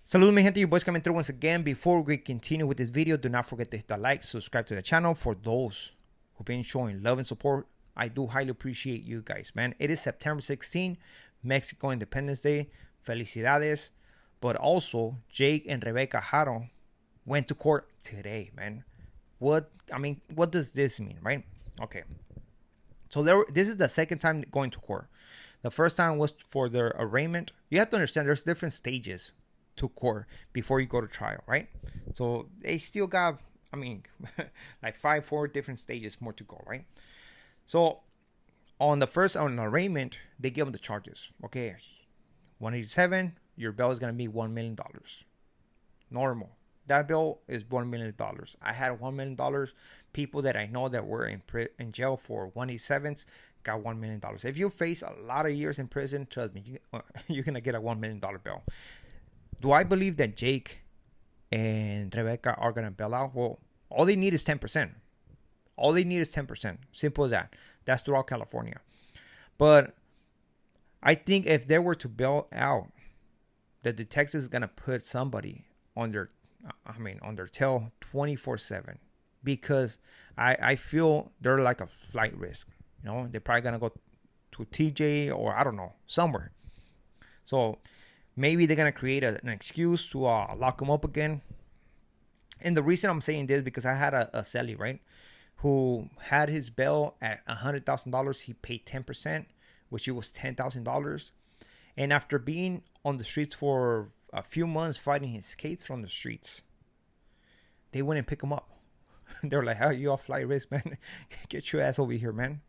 Salud mi gente, your boys coming through once again. Before we continue with this video, do not forget to hit the like, subscribe to the channel. For those who've been showing love and support, I do highly appreciate you guys, man. It is September 16, Mexico Independence Day. Felicidades. But also, Jake and Rebeca Haro went to court today, man. What does this mean, right? Okay. So this is the second time going to court. The first time was for their arraignment. You have to understand there's different stages to court before you go to trial, right? So they still got, like 4 different stages more to go, right? So on the arraignment, they give them the charges. Okay, 187, your bail is gonna be $1 million. Normal. That bill is $1 million. I had $1 million. People that I know that were in jail for 187s got $1 million. If you face a lot of years in prison, trust me, you're gonna get a $1 million bill. Do I believe that Jake and Rebeca are gonna bail out? Well, all they need is 10%. All they need is 10%. Simple as that. That's throughout California. But I think if they were to bail out, the detective is gonna put somebody on their tail 24/7, because I feel they're like a flight risk. You know, they're probably gonna go to TJ or I don't know, somewhere. So maybe they're gonna create an excuse to lock them up again. And the reason I'm saying this is because I had a celly, right, who had his bail at $100,000. He paid 10%, which it was $10,000. And after being on the streets for a few months fighting his case from the streets, they went and pick him up. They were like, "How you off flight risk, man? Get your ass over here, man."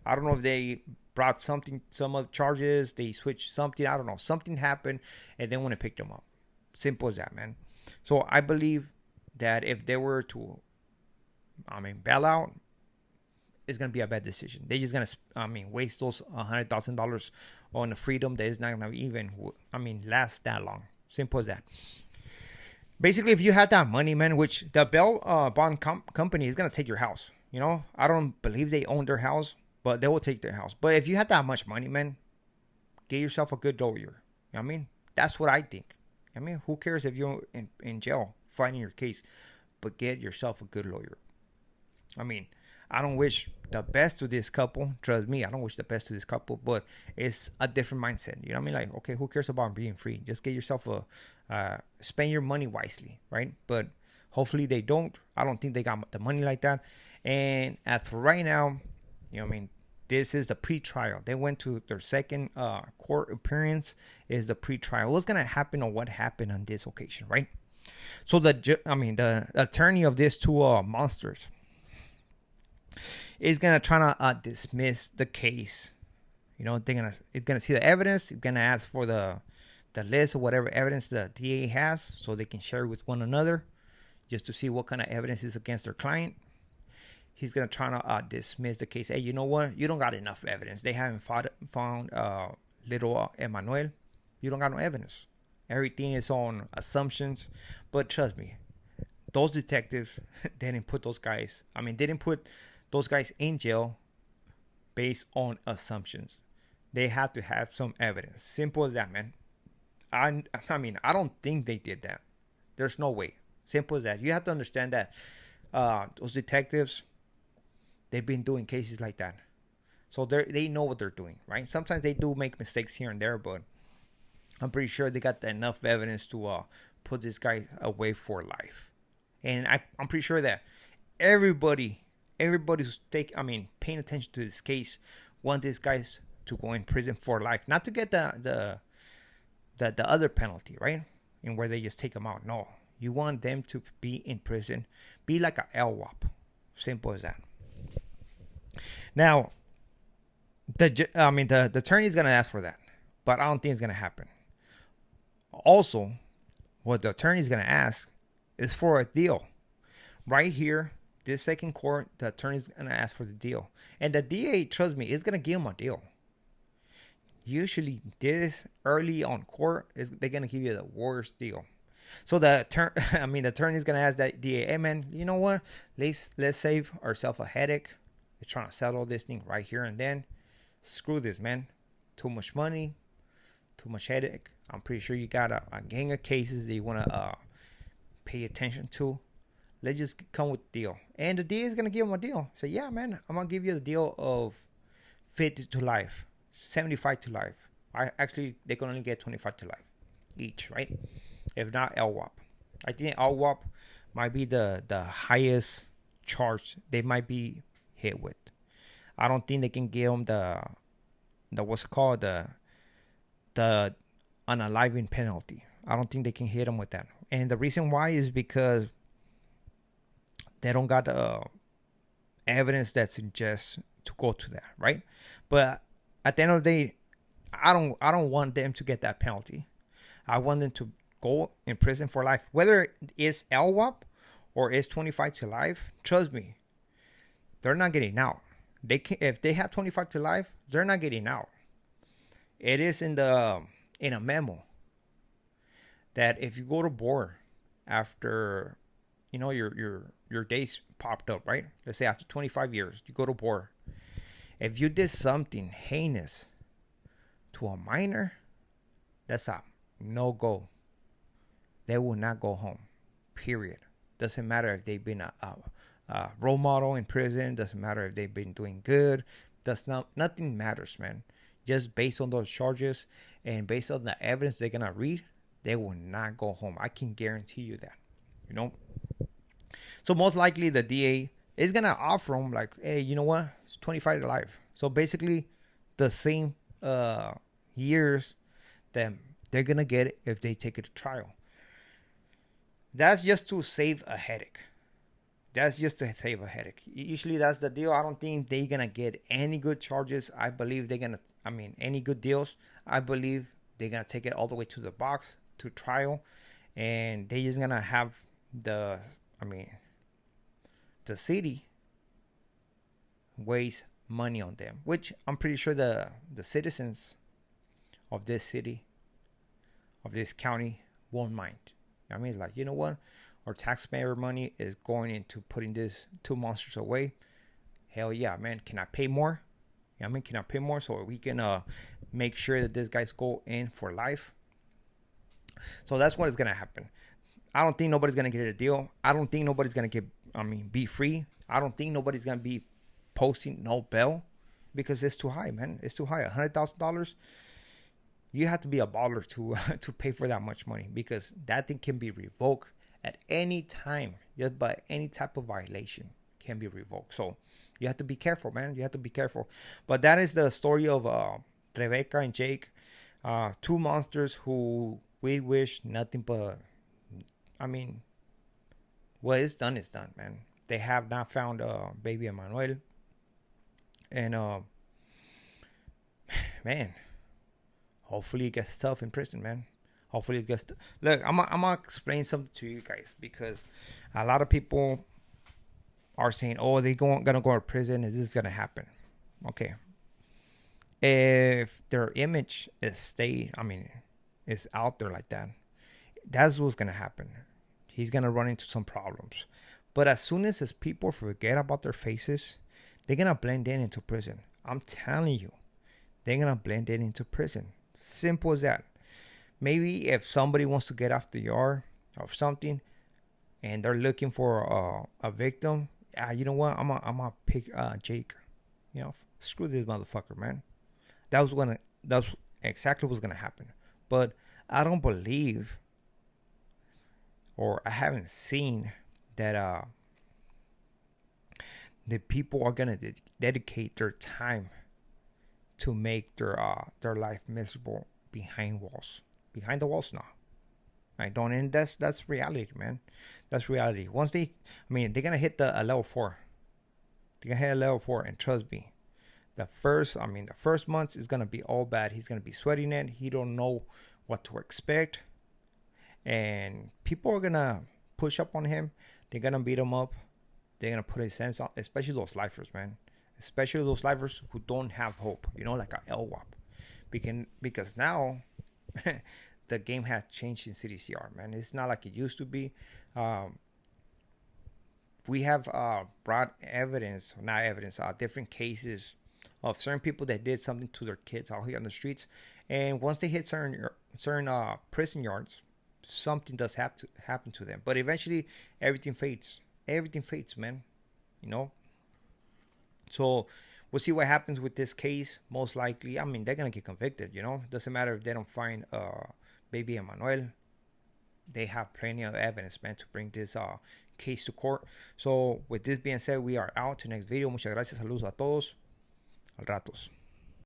I don't know if they brought some other charges, they switched something, I don't know. Something happened and then when it picked them up. Simple as that, man. So I believe that if they were to bail out, it's gonna be a bad decision. They're just gonna waste those $100,000 on a freedom that is not gonna even last that long. Simple as that. Basically, if you had that money, man, which the bail bond company is gonna take your house. You know, I don't believe they own their house, but they will take their house. But if you had that much money, man, get yourself a good lawyer. You know what I mean? That's what I think. I mean, who cares if you're in jail fighting your case? But get yourself a good lawyer. I mean, I don't wish the best to this couple. Trust me, I don't wish the best to this couple, but it's a different mindset. You know what I mean? Like, okay, who cares about being free? Just get yourself spend your money wisely, right? But hopefully they don't. I don't think they got the money like that. And as for right now, you know what I mean? This is the pre-trial. They went to their second court appearance. Is the pre-trial. What's gonna happen or what happened on this occasion, right? So the attorney of these two monsters is gonna try to dismiss the case. You know, it's gonna see the evidence. It's gonna ask for the list of whatever evidence the DA has, so they can share it with one another, just to see what kind of evidence is against their client. He's gonna try to dismiss the case. Hey, you know what? You don't got enough evidence. They haven't found little Emmanuel. You don't got no evidence. Everything is on assumptions. But trust me, those detectives didn't put those guys. Didn't put those guys in jail based on assumptions. They have to have some evidence. Simple as that, man. I don't think they did that. There's no way. Simple as that. You have to understand that those detectives, they've been doing cases like that, so they know what they're doing, right? Sometimes they do make mistakes here and there, but I'm pretty sure they got enough evidence to put this guy away for life. And I'm pretty sure that everybody who's paying attention to this case want these guys to go in prison for life, not to get the other penalty, right? And where they just take them out. No, you want them to be in prison, be like a LWAP. Simple as that. Now, the attorney is gonna ask for that, but I don't think it's gonna happen. Also, what the attorney is gonna ask is for a deal. Right here, this second court, the attorney is gonna ask for the deal, and the DA, trust me, is gonna give him a deal. Usually, this early on court they're gonna give you the worst deal. So the attorney is gonna ask that DA, "Hey man, you know what? Let's save ourselves a headache. They're trying to settle this thing right here and then. Screw this, man. Too much money, too much headache. I'm pretty sure you got a gang of cases that you want to pay attention to. Let's just come with the deal. And the DA is going to give him a deal. Say, yeah, man, I'm going to give you the deal of 50 to life, 75 to life. They can only get 25 to life each, right? If not, LWAP. I think LWAP might be the highest charge they might be hit with. I don't think they can give them the what's it called, the unaliving penalty. I don't think they can hit them with that. And the reason why is because they don't got evidence that suggests to go to that, right? But at the end of the day, I don't want them to get that penalty. I want them to go in prison for life, whether it's LWAP or it's 25 to life. Trust me, they're not getting out. They can, if they have 25 to life, they're not getting out. It is in a memo that if you go to board after, your days popped up, right? Let's say after 25 years, you go to board. If you did something heinous to a minor, that's a no go. They will not go home. Period. Doesn't matter if they've been a role model in prison. Doesn't matter if they've been doing good. Nothing matters, man. Just based on those charges and based on the evidence they're gonna read, they will not go home. I can guarantee you that. So most likely the DA is gonna offer them like, hey, you know what? It's 25 to life. So basically, the same years that they're gonna get it if they take it to trial. That's just to save a headache. Usually that's the deal. I don't think they're gonna get any good charges. I believe any good deals. I believe they're gonna take it all the way to the box to trial, and they're just gonna have the city waste money on them, which I'm pretty sure the citizens of this city, of this county, won't mind. It's like, you know what? Our taxpayer money is going into putting these two monsters away. Hell yeah, man. Can I pay more? Can I pay more so we can make sure that these guys go in for life? So that's what is going to happen. I don't think nobody's going to get a deal. I don't think nobody's going to be free. I don't think nobody's going to be posting no bail because it's too high, man. It's too high. $100,000. You have to be a baller to pay for that much money, because that thing can be revoked at any time. Just by any type of violation can be revoked. So you have to be careful, man. You have to be careful. But that is the story of Rebeca and Jake, two monsters who we wish nothing but. What is done is done, man. They have not found baby Emmanuel, and man. Hopefully it gets tough in prison, man. Hopefully it gets... Look, I'm gonna explain something to you guys, because a lot of people are saying, oh, they're gonna go to prison. Is this gonna happen? Okay. If their image is is out there like that, that's what's gonna happen. He's gonna run into some problems. But as soon as people forget about their faces, they're gonna blend into prison. I'm telling you, they're gonna blend into prison. Simple as that. Maybe if somebody wants to get off the yard or something, and they're looking for a victim, you know what? I'm gonna pick Jake. Screw this motherfucker, man. That's exactly what's gonna happen. But I don't believe, or I haven't seen that the people are gonna dedicate their time to make their life miserable behind walls. Behind the walls, no. I don't, and that's reality, man. That's reality. Once they're gonna hit a level 4. They're gonna hit a level 4, and trust me, the first months is gonna be all bad. He's gonna be sweating it. He don't know what to expect, and people are gonna push up on him. They're gonna beat him up. They're gonna put his hands on, especially those lifers, man. Especially those lifers who don't have hope, like a LWAP. Because now the game has changed in CDCR, man. It's not like it used to be. We have brought different cases of certain people that did something to their kids out here on the streets, And once they hit certain prison yards, something does have to happen to them. But eventually, everything fades. Everything fades, man. You know. So we'll see what happens with this case. Most likely, I mean, they're gonna get convicted. You know, doesn't matter if they don't find baby Emmanuel. They have plenty of evidence, man, to bring this case to court. So with this being said, we are out to next video. Muchas gracias. Saludos a todos. Al ratos.